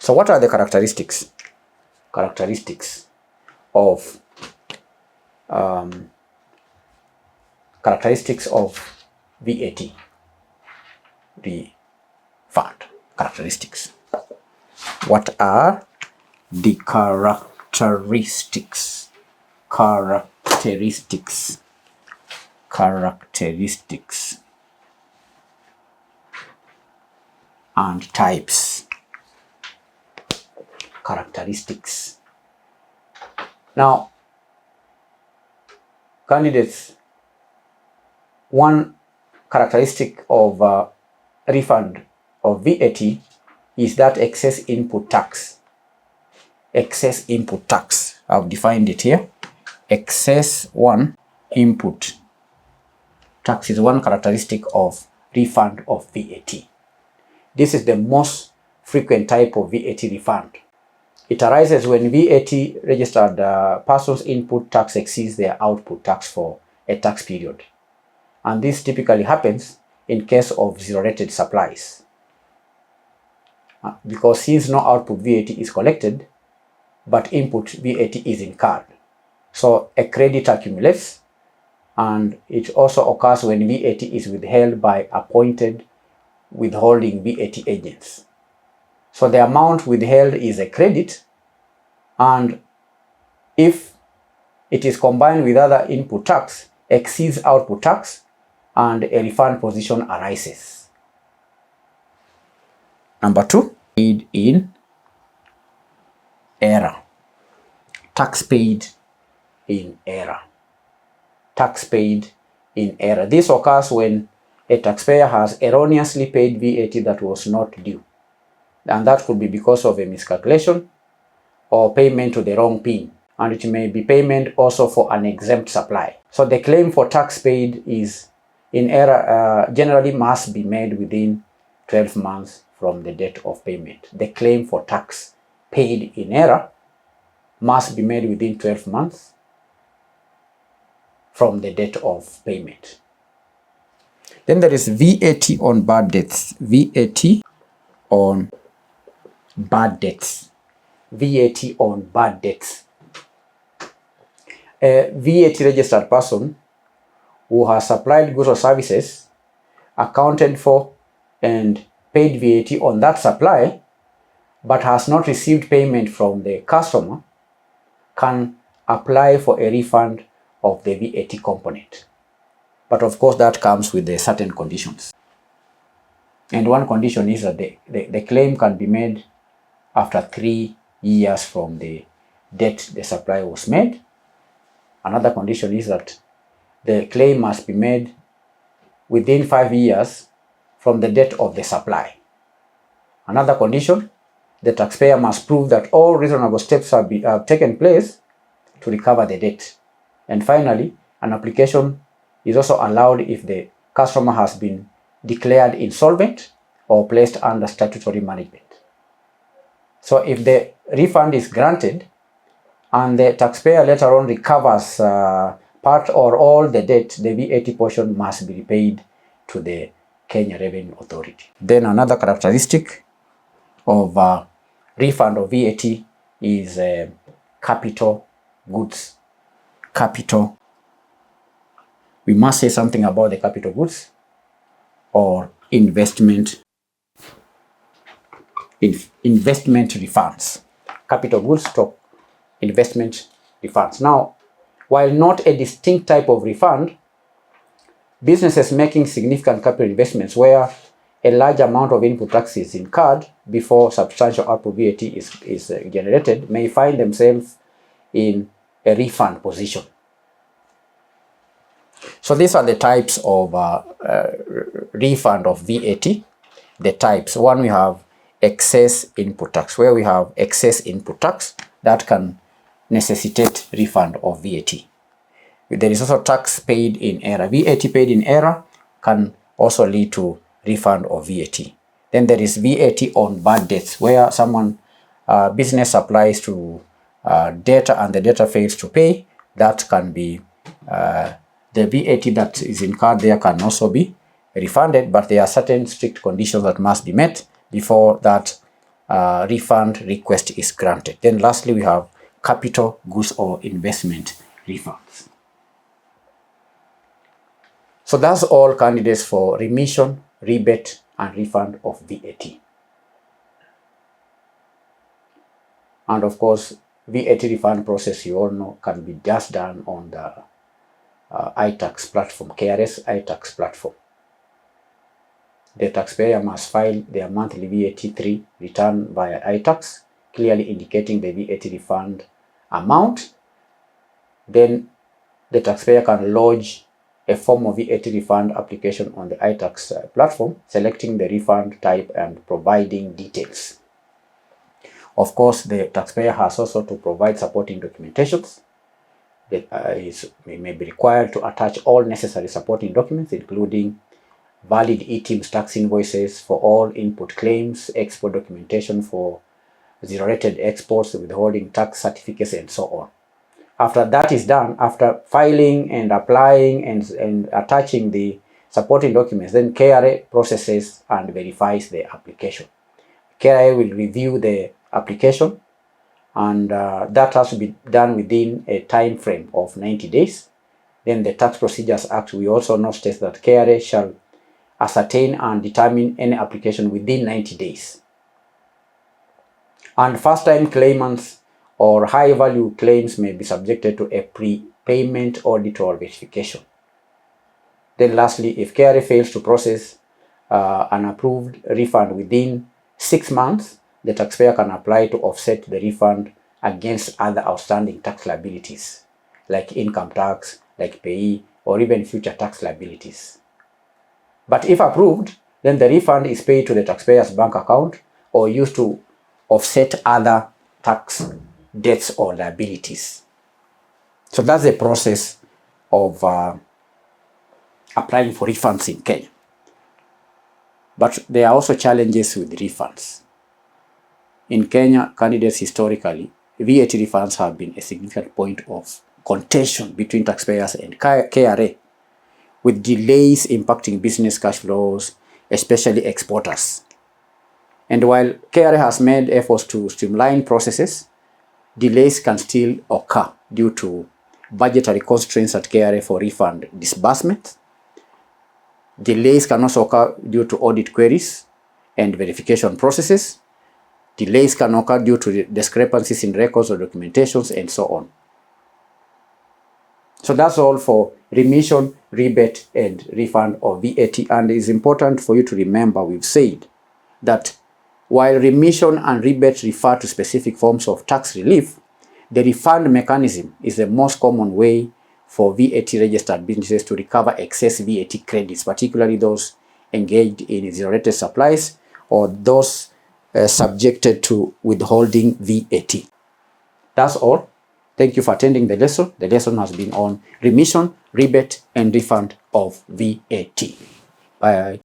So what are the characteristics? Of VAT refund. Characteristics. What are the characteristics and types? Characteristics. Now, candidates, one characteristic of refund of VAT is that excess input tax. Excess input tax. I've defined it here. Excess input tax is one characteristic of refund of VAT. This is the most frequent type of VAT refund. It arises when VAT registered person's input tax exceeds their output tax for a tax period. And this typically happens in case of zero-rated supplies. Because since no output VAT is collected, but input VAT is incurred. So a credit accumulates, and it also occurs when VAT is withheld by appointed withholding VAT agents. So the amount withheld is a credit, and if it is combined with other input tax, exceeds output tax, and a refund position arises. Number 2, paid in error. Tax paid in error. Tax paid in error. This occurs when a taxpayer has erroneously paid VAT that was not due. And that could be because of a miscalculation or payment to the wrong PIN. And it may be payment also for an exempt supply. So the claim for tax paid is in error generally must be made within 12 months from the date of payment. The claim for tax paid in error must be made within 12 months from the date of payment. Then there is VAT on bad debts. VAT on bad debts. VAT on bad debts. A VAT registered person who has supplied goods or services, accounted for and paid VAT on that supply, but has not received payment from the customer, can apply for a refund of the VAT component. But of course that comes with certain conditions. And one condition is that the claim can be made after 3 years from the date the supply was made. Another condition is that the claim must be made within 5 years from the date of the supply. Another condition, the taxpayer must prove that all reasonable steps have taken place to recover the debt. And finally, an application is also allowed if the customer has been declared insolvent or placed under statutory management. So if the refund is granted and the taxpayer later on recovers part or all the debt, the VAT portion must be repaid to the Kenya Revenue Authority. Then another characteristic of refund of VAT is capital goods. Capital. We must say something about the capital goods or investment refunds. Capital goods to investment refunds. Now, while not a distinct type of refund, businesses making significant capital investments where a large amount of input tax is incurred before substantial output VAT is generated may find themselves in a refund position. So these are the types of refund of VAT. The types. One, we have excess input tax. Where we have excess input tax, that can necessitate refund of VAT. There is also tax paid in error. VAT paid in error can also lead to refund of VAT. Then there is VAT on bad debts, where business applies to debtor and the debtor fails to pay. That can be the VAT that is incurred there can also be refunded, but there are certain strict conditions that must be met before that refund request is granted. Then lastly, we have capital goods or investment refunds. So that's all candidates for remission, rebate, and refund of VAT. And of course, VAT refund process, you all know, can be just done on the iTax platform, KRS iTax platform. The taxpayer must file their monthly VAT3 return via iTax, clearly indicating the VAT refund amount. Then the taxpayer can lodge a form of VAT refund application on the iTax platform, selecting the refund type and providing details. Of course, the taxpayer has also to provide supporting documentations. That may be required to attach all necessary supporting documents, including valid eTIMS tax invoices for all input claims, export documentation for zero-rated exports, withholding tax certificates, and so on. After that is done, after filing and applying and attaching the supporting documents, then KRA processes and verifies the application. KRA will review the application, and that has to be done within a time frame of 90 days. Then the Tax Procedures Act, we also know, states that KRA shall ascertain and determine any application within 90 days. And first-time claimants or high-value claims may be subjected to a prepayment audit or verification. Then lastly, if KRA fails to process an approved refund within 6 months, the taxpayer can apply to offset the refund against other outstanding tax liabilities, like income tax, like payee, or even future tax liabilities. But if approved, then the refund is paid to the taxpayer's bank account or used to offset other tax debts or liabilities. So that's the process of applying for refunds in Kenya. But there are also challenges with refunds. In Kenya, candidates historically, VAT refunds have been a significant point of contention between taxpayers and KRA, with delays impacting business cash flows, especially exporters. And while KRA has made efforts to streamline processes, delays can still occur due to budgetary constraints at KRA for refund disbursement. Delays can also occur due to audit queries and verification processes. Delays can occur due to discrepancies in records or documentations, and so on. So that's all for remission, rebate, and refund of VAT. And it's important for you to remember, we've said that while remission and rebate refer to specific forms of tax relief, the refund mechanism is the most common way for VAT registered businesses to recover excess VAT credits, particularly those engaged in zero-rated supplies or those subjected to withholding VAT. That's all. Thank you for attending the lesson. The lesson has been on remission, rebate, and refund of VAT. Bye.